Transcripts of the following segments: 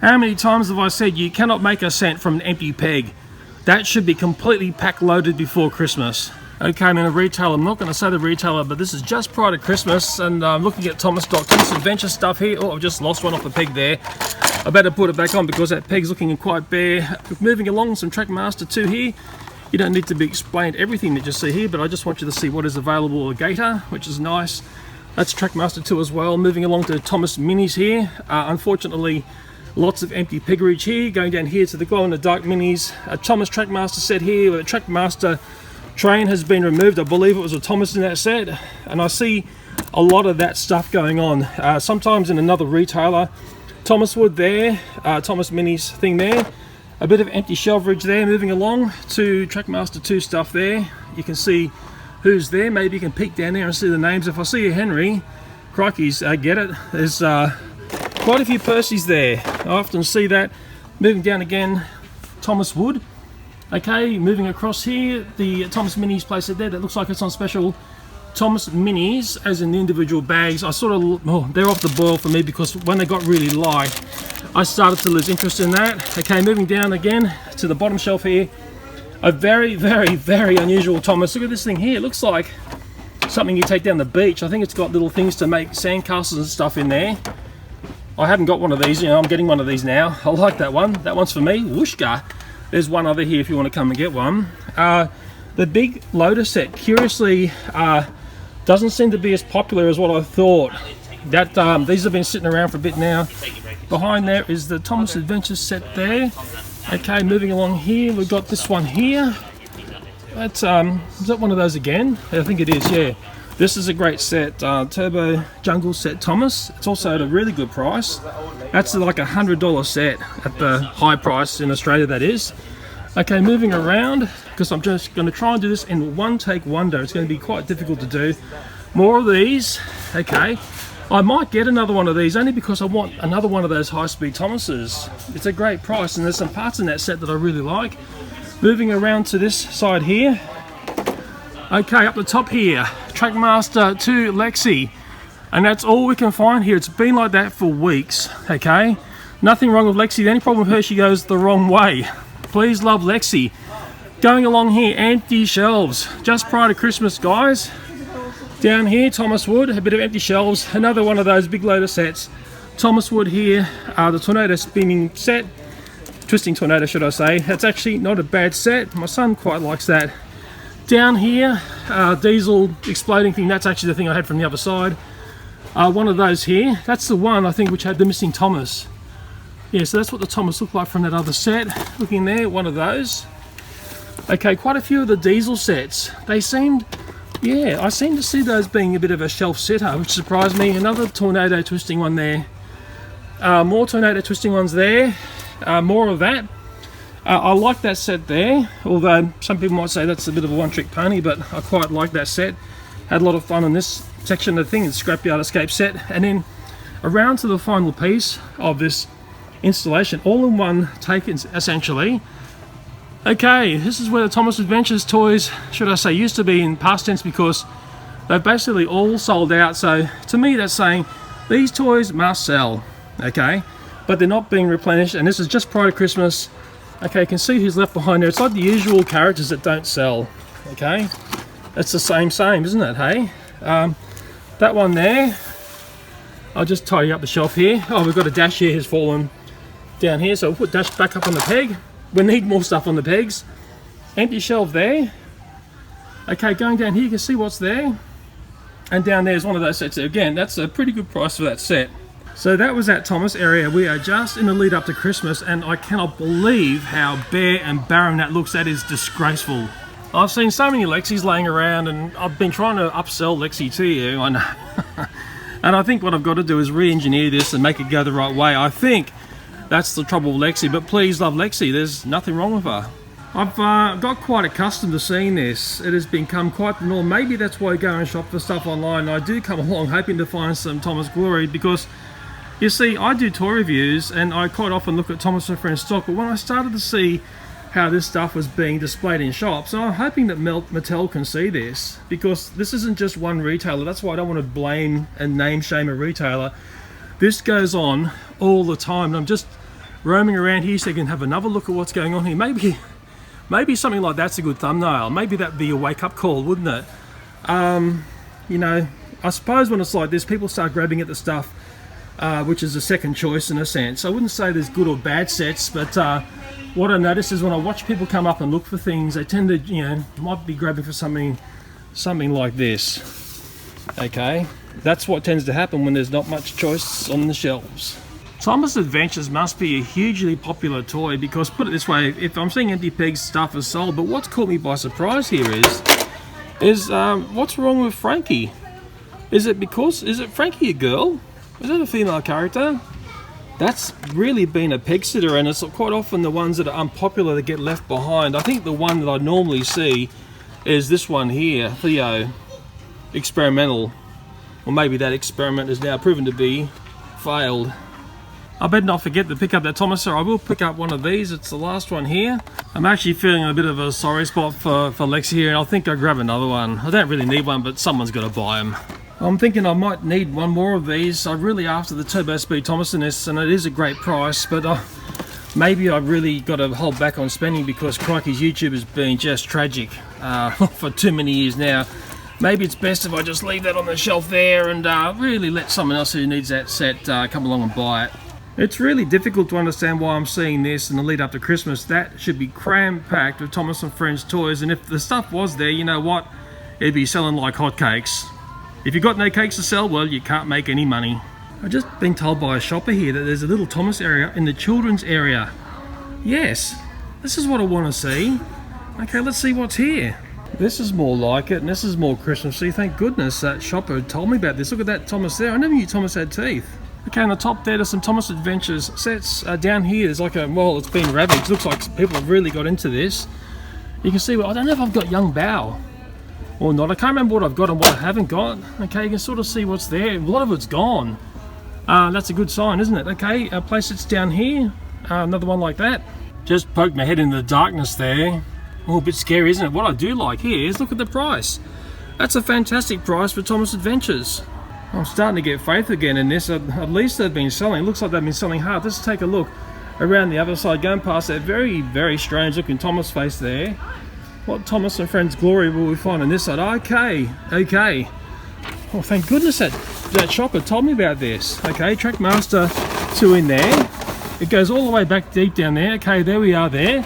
How many times have I said you cannot make a cent from an empty peg? That should be completely pack loaded before Christmas. Okay, I'm in a retailer. I'm not going to say the retailer, but this is just prior to Christmas, and I'm looking at Thomas Adventure stuff here. Oh, I've just lost one off the peg there. I better put it back on because that peg's looking quite bare. Moving along, some Trackmaster 2 here. You don't need to be explained everything that you see here, but I just want you to see what is available at Gator, which is nice. That's Trackmaster 2 as well. Moving along to Thomas Minis here. Unfortunately, lots of empty peggerage here. Going down here to the glow in the dark minis. A Thomas Trackmaster set here. The Trackmaster train has been removed. I believe it was a Thomas in that set. And I see a lot of that stuff going on. Sometimes in another retailer. Thomas Wood there. Thomas Minis thing there. A bit of empty shelverage there. Moving along to Trackmaster 2 stuff there. You can see who's there. Maybe you can peek down there and see the names. If I see a Henry, crikeys, I get it. There's quite a few Percys there. I often see that. Moving down again, Thomas Wood. Okay, moving across here, the Thomas Minis place there that looks like it's on special. Thomas Minis, as in the individual bags, I sort of, oh, they're off the boil for me because when they got really light, I started to lose interest in that. Okay, moving down again to the bottom shelf here. A very, very, very unusual Thomas. Look at this thing here. It looks like something you take down the beach. I think it's got little things to make sandcastles and stuff in there. I haven't got one of these, you know, I'm getting one of these now. I like that one. That one's for me. Whooshka. There's one other here if you want to come and get one. The big loader set, curiously, doesn't seem to be as popular as what I thought. These have been sitting around for a bit now. Behind there is the Thomas Adventure set there. Okay, moving along here, we've got this one here. That's is that one of those again? I think it is, yeah. This is a great set, Turbo Jungle set Thomas. It's also at a really good price. That's like $100 set at the high price in Australia, that is. Okay, moving around, because I'm just going to try and do this in one take wonder. It's going to be quite difficult to do. More of these. Okay, I might get another one of these only because I want another one of those high-speed Thomases. It's a great price, and there's some parts in that set that I really like. Moving around to this side here. Okay, up the top here, Trackmaster 2 Lexi, and that's all we can find here. It's been like that for weeks. Okay, nothing wrong with Lexi. The only problem with her, she goes the wrong way. Please love Lexi. Going along here, empty shelves. Just prior to Christmas, guys. Down here, Thomas Wood, a bit of empty shelves. Another one of those big loader sets. Thomas Wood here, the Tornado spinning set. Twisting Tornado, should I say. That's actually not a bad set. My son quite likes that. Down here, Diesel exploding thing. That's actually the thing I had from the other side. One of those here. That's the one, I think, which had the missing Thomas. Yeah, so that's what the Thomas looked like from that other set. Looking there, one of those. Okay, quite a few of the Diesel sets. They seemed, yeah, I seem to see those being a bit of a shelf sitter, which surprised me. Another Tornado twisting one there. More Tornado twisting ones there. More of that. I like that set there, although some people might say that's a bit of a one-trick pony, but I quite like that set. Had a lot of fun on this section of the thing, it's Scrapyard Escape set. And then around to the final piece of this installation, all in one take essentially. Okay, this is where the Thomas Adventures toys, should I say, used to be in past tense because they've basically all sold out. So to me that's saying these toys must sell, okay, but they're not being replenished, and this is just prior to Christmas. Okay, you can see who's left behind there. It's like the usual characters that don't sell. Okay, it's the same, isn't it? Hey, that one there. I'll just tidy up the shelf here. Oh, we've got a dash here has fallen down here, so we'll put dash back up on the peg. We need more stuff on the pegs. Empty shelf there. Okay, going down here, you can see what's there. And down there is one of those sets there. Again, that's a pretty good price for that set. So that was that Thomas area. We are just in the lead up to Christmas, and I cannot believe how bare and barren that looks. That is disgraceful. I've seen so many Lexis laying around, and I've been trying to upsell Lexi to you, I know. And I think what I've got to do is re-engineer this and make it go the right way. I think that's the trouble with Lexi, but please love Lexi. There's nothing wrong with her. I've got quite accustomed to seeing this. It has become quite the norm. Maybe that's why I go and shop for stuff online. I do come along hoping to find some Thomas glory because, you see, I do toy reviews and I quite often look at Thomas and Friends stock, but when I started to see how this stuff was being displayed in shops, I'm hoping that Mattel can see this, because this isn't just one retailer. That's why I don't want to blame and name shame a retailer. This goes on all the time, and I'm just roaming around here so you can have another look at what's going on here. Maybe something like that's a good thumbnail. Maybe that'd be a wake-up call, wouldn't it? You know, I suppose when it's like this, people start grabbing at the stuff which is a second choice in a sense. I wouldn't say there's good or bad sets, but what I notice is when I watch people come up and look for things, they tend to, you know, might be grabbing for something like this. Okay, that's what tends to happen when there's not much choice on the shelves. Thomas Adventures must be a hugely popular toy because, put it this way, if I'm seeing Empty Peg's stuff is sold, but what's caught me by surprise here is what's wrong with Frankie? Is it Frankie a girl? Is that a female character? That's really been a peg sitter, and it's quite often the ones that are unpopular that get left behind. I think the one that I normally see is this one here, Theo, experimental. Or maybe that experiment is now proven to be failed. I better not forget to pick up that Thomas, I will pick up one of these. It's the last one here. I'm actually feeling a bit of a sorry spot for Lexi here, and I think I'll grab another one. I don't really need one, but someone's got to buy them. I'm thinking I might need one more of these. I'm really after the Turbo Speed Thomas in this, and it is a great price, but maybe I've really got to hold back on spending because crikey's YouTube has been just tragic for too many years now. Maybe it's best if I just leave that on the shelf there and really let someone else who needs that set come along and buy it. It's really difficult to understand why I'm seeing this in the lead up to Christmas. That should be cram-packed with Thomas and Friends toys, and if the stuff was there, you know what? It'd be selling like hotcakes. If you've got no cakes to sell, well, you can't make any money. I've just been told by a shopper here that there's a little Thomas area in the children's area. Yes, this is what I want to see. Okay, let's see what's here. This is more like it, and this is more Christmassy. Thank goodness that shopper told me about this. Look at that Thomas there. I never knew Thomas had teeth. Okay, on the top there, there's some Thomas Adventures sets. Down here, there's like a, well, it's been ravaged. Looks like people have really got into this. You can see, well, I don't know if I've got Young Bao or not. I can't remember what I've got and what I haven't got. Okay, you can sort of see what's there. A lot of it's gone. That's a good sign, isn't it? Okay, playsets down here. Another one like that. Just poked my head in the darkness there. Oh, a bit scary, isn't it? What I do like here is look at the price. That's a fantastic price for Thomas Adventures. I'm starting to get faith again in this. At least they've been selling. It looks like they've been selling hard. Let's take a look around the other side, going past that very, very strange looking Thomas face there. What Thomas and Friends glory will we find on this side? Okay. Oh, thank goodness that shopper told me about this. Okay, Trackmaster 2 in there. It goes all the way back deep down there. Okay, there we are there.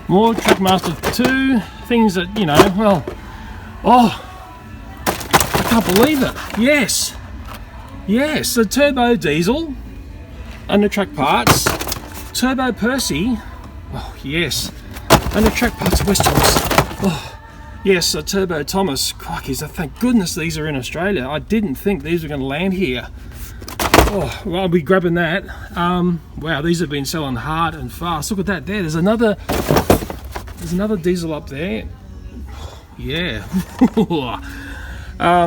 More Trackmaster 2. Things that, you know, well, oh, I can't believe it. Yes, the Turbo Diesel, under track parts, Turbo Percy, oh yes, under track parts West Thomas, oh yes, a Turbo Thomas. Crikey, thank goodness these are in Australia. I didn't think these were going to land here. Oh, well, I'll be grabbing that. Wow, these have been selling hard and fast. Look at that there. There's another Diesel up there. Yeah.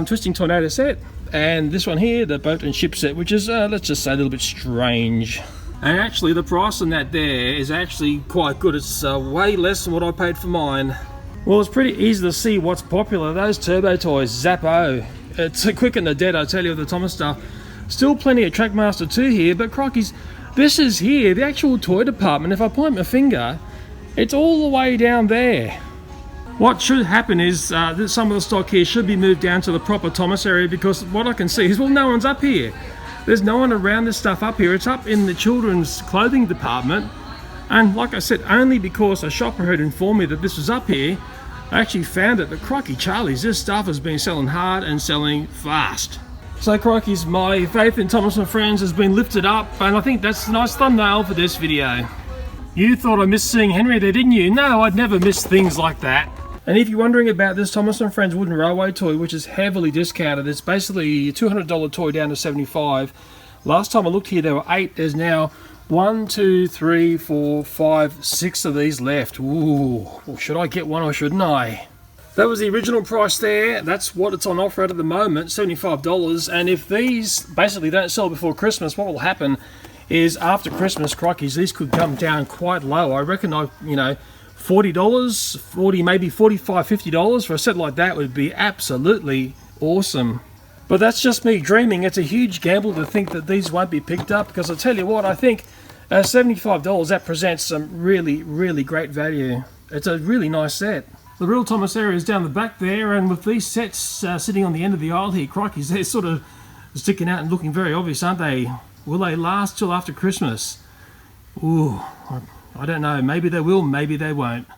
Twisting Tornado set, and this one here, the boat and ship set, which is let's just say a little bit strange. And actually the price on that there is actually quite good. It's way less than what I paid for mine. Well, it's pretty easy to see what's popular. Those turbo toys, Zappo. It's quick and the dead, I tell you, with the Thomas stuff. Still plenty of Trackmaster 2 here, but crikey's, this is here, the actual toy department. If I point my finger, it's all the way down there. What should happen is that some of the stock here should be moved down to the proper Thomas area, because what I can see is, well, no one's up here. There's no one around this stuff up here. It's up in the children's clothing department. And like I said, only because a shopper had informed me that this was up here, I actually found it. But crikey Charlies, this stuff has been selling hard and selling fast. So crikey's, my faith in Thomas and Friends has been lifted up, and I think that's a nice thumbnail for this video. You thought I missed seeing Henry there, didn't you? No, I'd never miss things like that. And if you're wondering about this Thomas and Friends wooden railway toy, which is heavily discounted, it's basically a $200 toy down to $75. Last time I looked here, there were 8. There's now 1, 2, 3, 4, 5, 6 of these left. Ooh, well, should I get one or shouldn't I? That was the original price there. That's what it's on offer at the moment, $75. And if these basically don't sell before Christmas, what will happen is after Christmas, crikeys, these could come down quite low. I reckon, $40, 40, maybe $45, $50 for a set like that would be absolutely awesome. But that's just me dreaming. It's a huge gamble to think that these won't be picked up, because I tell you what, I think $75, that presents some really great value. It's a really nice set. The real Thomas area is down the back there, and with these sets sitting on the end of the aisle here, crikey, they're sort of sticking out and looking very obvious, aren't they? Will they last till after Christmas? Ooh, I don't know. Maybe they will, maybe they won't.